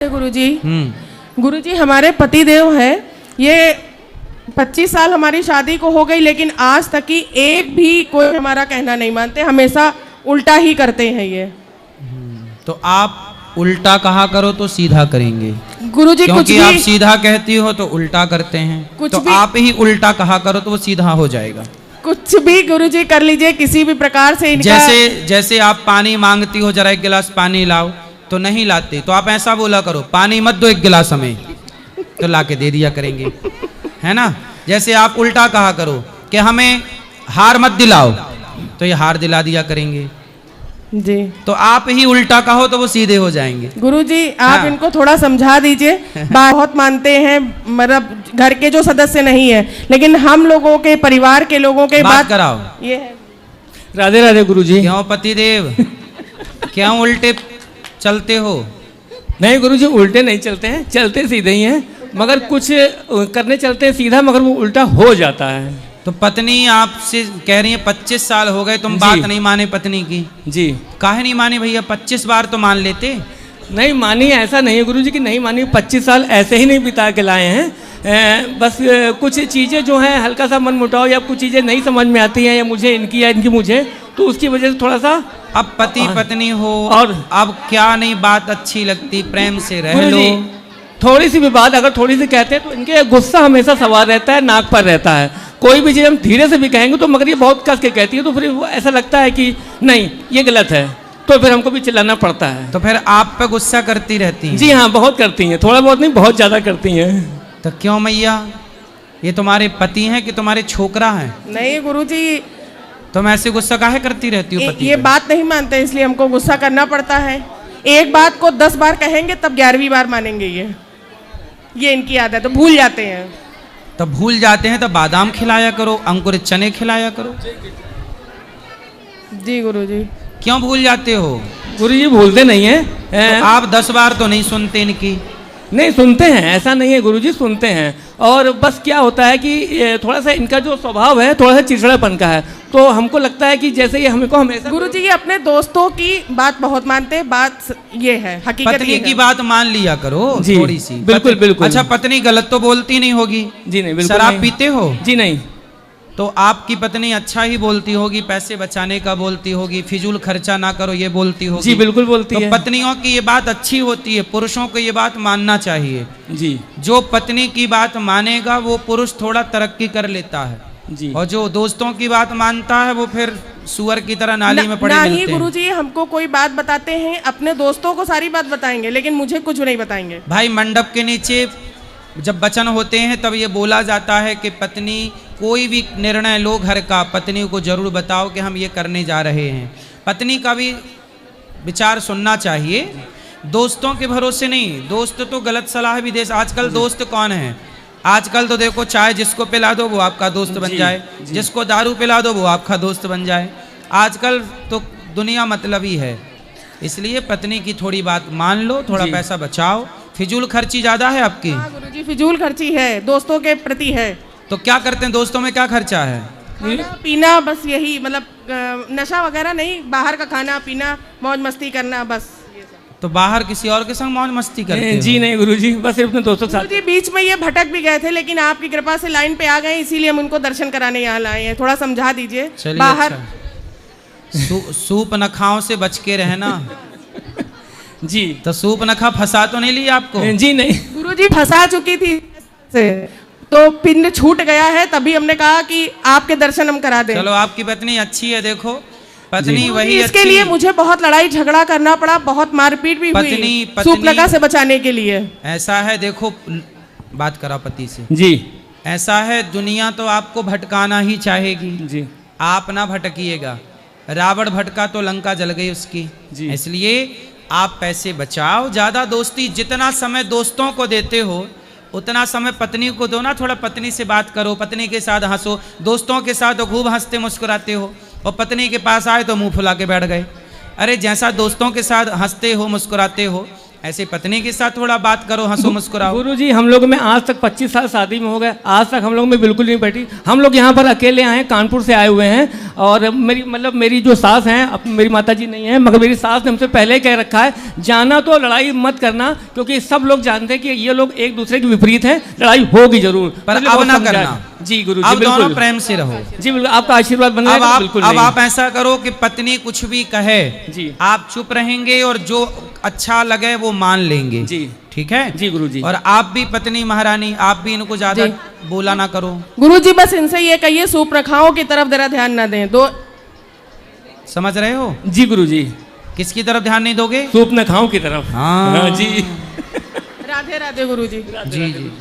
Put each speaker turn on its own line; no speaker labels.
गुरुजी गुरुजी हमारे पति देव है, ये 25 साल हमारी शादी को हो गई, लेकिन आज तक की एक भी कोई हमारा कहना नहीं मानते, हमेशा उल्टा ही करते हैं ये।
तो आप उल्टा कहा करो तो सीधा करेंगे
गुरुजी।
क्योंकि आप सीधा कहती हो तो उल्टा करते हैं,
कुछ
तो
भी
आप ही उल्टा कहा करो तो वो सीधा हो जाएगा।
कुछ भी गुरुजी कर लीजिए, किसी भी प्रकार से इनका।
जैसे आप पानी मांगती हो, जरा एक गिलास पानी लाओ, तो नहीं लाते, तो आप ऐसा बोला करो, पानी मत दो एक गिलास हमें, तो लाके दे दिया करेंगे, है ना। जैसे आप उल्टा कहा करो कि हमें हार मत दिलाओ, तो ये हार दिला दिया करेंगे
जी।
तो आप ही उल्टा कहो तो वो सीधे हो जाएंगे।
गुरुजी आप
हाँ।
इनको थोड़ा समझा दीजिए, बहुत मानते हैं, मतलब घर के जो सदस्य नहीं है, लेकिन हम लोगों के परिवार के लोगों के
बात कराओ।
ये है।
राधे राधे गुरुजी।
क्यों पतिदेव, क्यों उल्टे चलते हो?
नहीं गुरुजी, उल्टे नहीं चलते हैं, चलते सीधे ही हैं, मगर कुछ करने चलते हैं सीधा, मगर वो उल्टा हो जाता है।
तो पत्नी आपसे कह रही है 25 साल हो गए तुम बात नहीं माने पत्नी की।
जी।
काहे नहीं माने भैया, 25 बार तो मान लेते।
नहीं मानी, ऐसा नहीं है गुरुजी कि नहीं मानी, 25 साल ऐसे ही नहीं बिता के लाए हैं। बस कुछ चीज़ें जो हैं हल्का सा मन मुटाव, या कुछ चीज़ें नहीं समझ में आती हैं, या मुझे इनकी या इनकी मुझे, तो उसकी वजह से थोड़ा सा।
अब पति पत्नी हो
और
अब क्या नहीं बात अच्छी लगती, प्रेम से रह लो।
थोड़ी सी भी बात अगर थोड़ी सी कहते हैं तो इनके गुस्सा हमेशा सवार रहता है, नाक पर रहता है। कोई भी चीज़ हम धीरे से भी कहेंगे तो मगर ये बहुत कस के कहती है, तो फिर वो ऐसा लगता है कि नहीं ये गलत है, तो फिर हमको भी चिल्लाना पड़ता है।
तो फिर आप पे गुस्सा करती रहती हैं?
जी हाँ, बहुत करती हैं, थोड़ा बहुत नहीं बहुत ज़्यादा करती हैं।
तो क्यों मैया, ये तुम्हारे पति हैं कि तुम्हारे छोकरा हैं?
नहीं गुरुजी,
तुम ऐसे गुस्सा काहे करती रहती हो पति
ये
पे?
बात नहीं मानते, इसलिए हमको गुस्सा करना पड़ता है। एक बात को 10 बार कहेंगे तब 11वीं बार मानेंगे। ये इनकी आदत है, तो भूल जाते हैं।
तो भूल जाते हैं तो बादाम खिलाया करो, अंकुरित चने खिलाया करो।
जी गुरुजी।
क्यों भूल जाते हो?
गुरुजी भूलते नहीं हैं।
तो आप 10 बार तो नहीं सुनते इनकी?
नहीं सुनते हैं, ऐसा नहीं है गुरुजी, सुनते हैं। और बस क्या होता है कि थोड़ा सा इनका जो स्वभाव है थोड़ा सा चिड़चिड़ापन का है, तो हमको लगता है कि जैसे ये हमको हमेशा।
गुरुजी ये अपने दोस्तों की बात बहुत मानते हैं, बात ये है, हकीकत
पत्नी
ये
की
है।
बात मान लिया करो
जी,
थोड़ी सी।
बिल्कुल बिल्कुल।
अच्छा पत्नी गलत तो बोलती नहीं होगी?
जी नहीं, बिल्कुल
शराब
नहीं।
पीते हो?
जी नहीं।
तो आपकी पत्नी अच्छा ही बोलती होगी, पैसे बचाने का बोलती होगी, फिजूल खर्चा ना करो ये बोलती होगी।
जी बिल्कुल बोलती
तो
है।
पत्नियों की ये बात अच्छी होती है, पुरुषों को ये बात मानना चाहिए।
जी।
जो पत्नी की बात मानेगा वो पुरुष थोड़ा तरक्की कर लेता है,
जी।
और जो दोस्तों की बात मानता है वो फिर सुअर की तरह नाली में पड़े
नहीं
मिलते हैं।
गुरुजी हमको कोई बात बताते हैं, अपने दोस्तों को सारी बात बताएंगे, लेकिन मुझे कुछ नहीं बताएंगे।
भाई मंडप के नीचे जब वचन होते हैं तब ये बोला जाता है कि पत्नी कोई भी निर्णय लो घर का, पत्नी को जरूर बताओ कि हम ये करने जा रहे हैं। पत्नी का भी विचार सुनना चाहिए, दोस्तों के भरोसे नहीं। दोस्त तो गलत सलाह भी दे। आजकल दोस्त कौन है? आजकल तो देखो, चाय जिसको पिला दो वो आपका दोस्त बन जाए, जिसको दारू पिला दो वो आपका दोस्त बन जाए। आजकल तो दुनिया मतलबी है, इसलिए पत्नी की थोड़ी बात मान लो, थोड़ा पैसा बचाओ। फिजूल खर्ची ज्यादा है आपकी?
हाँ गुरुजी फिजूल खर्ची है, दोस्तों के प्रति है।
तो क्या करते हैं दोस्तों में, क्या खर्चा है?
खाना पीना, बस यही, मतलब नशा वगैरह नहीं, बाहर का खाना पीना, मौज मस्ती करना, बस ये सब।
तो बाहर किसी और के संग मौज मस्ती करते हो?
जी नहीं गुरुजी, बस सिर्फ अपने दोस्तों के साथ।
गुरुजी बीच में ये भटक भी गए थे, लेकिन आपकी कृपा से लाइन पे आ गए, इसीलिए हम उनको दर्शन कराने यहाँ लाए हैं। थोड़ा समझा दीजिए।
चलिए
बाहर
अच्छा। सूप नखाओं से बच के रहना।
जी।
तो सूप नखा फंसा तो नहीं लिया आपको?
जी नहीं।
गुरुजी फंसा चुकी थी से, तो पिंड छूट गया है, तभी हमने कहा कि आपके दर्शन हम करा दें।
चलो आपकी पत्नी अच्छी है, देखो पत्नी वही
गुरुजी, इसके
अच्छी।
लिए मुझे बहुत लड़ाई झगड़ा करना पड़ा, बहुत मारपीट भी हुई सूपनखा से बचाने के लिए।
ऐसा है, देखो बात करा पति से।
जी।
ऐसा है, दुनिया तो आपको भटकाना ही चाहेगी,
जी।
आप ना भटकिएगा। रावण भटका तो लंका जल गई उसकी।
जी।
इसलिए आप पैसे बचाओ, ज्यादा दोस्ती, जितना समय दोस्तों को देते हो उतना समय पत्नी को दो ना। थोड़ा पत्नी से बात करो, पत्नी के साथ हंसो। दोस्तों के साथ तो खूब हंसते मुस्कुराते हो, और पत्नी के पास आए तो मुंह फुला के बैठ गए। अरे जैसा दोस्तों के साथ हंसते हो मुस्कुराते हो, ऐसे पत्नी के साथ थोड़ा बात करो, हंसो मुस्कुराओ।
गुरु जी हम लोग में आज तक 25 साल शादी में हो गए, आज तक हम लोग में बिल्कुल नहीं बैठी। हम लोग यहाँ पर अकेले आए हैं, कानपुर से आए हुए हैं। और मेरी जो सास हैं, अब मेरी माता जी नहीं है, मगर मेरी सास ने हमसे पहले कह रखा है जाना तो लड़ाई मत करना, क्योंकि सब लोग जानते हैं कि ये लोग एक दूसरे के विपरीत हैं, लड़ाई होगी जरूर,
पर अब ना करना।
जी गुरु जी,
अब दोनों
बिल्कुल
प्रेम से रहो।
जी बिल्कुल, आपका आशीर्वाद बन रहा है। बिल्कुल
अब आप ऐसा करो कि पत्नी कुछ भी कहे
जी,
आप चुप रहेंगे और जो अच्छा लगे वो मान लेंगे।
जी
ठीक है
जी गुरु जी।
और आप भी पत्नी महारानी, आप भी इनको ज्यादा बोला ना करो।
गुरुजी बस इनसे ये कहिए सूपरखाओं की तरफ जरा ध्यान ना दें। दो
समझ रहे हो?
जी गुरु जी।
किसकी तरफ ध्यान नहीं दोगे?
सूप न खाओ की तरफ।
हाँ
जी
राधे राधे गुरुजी।
जी जी।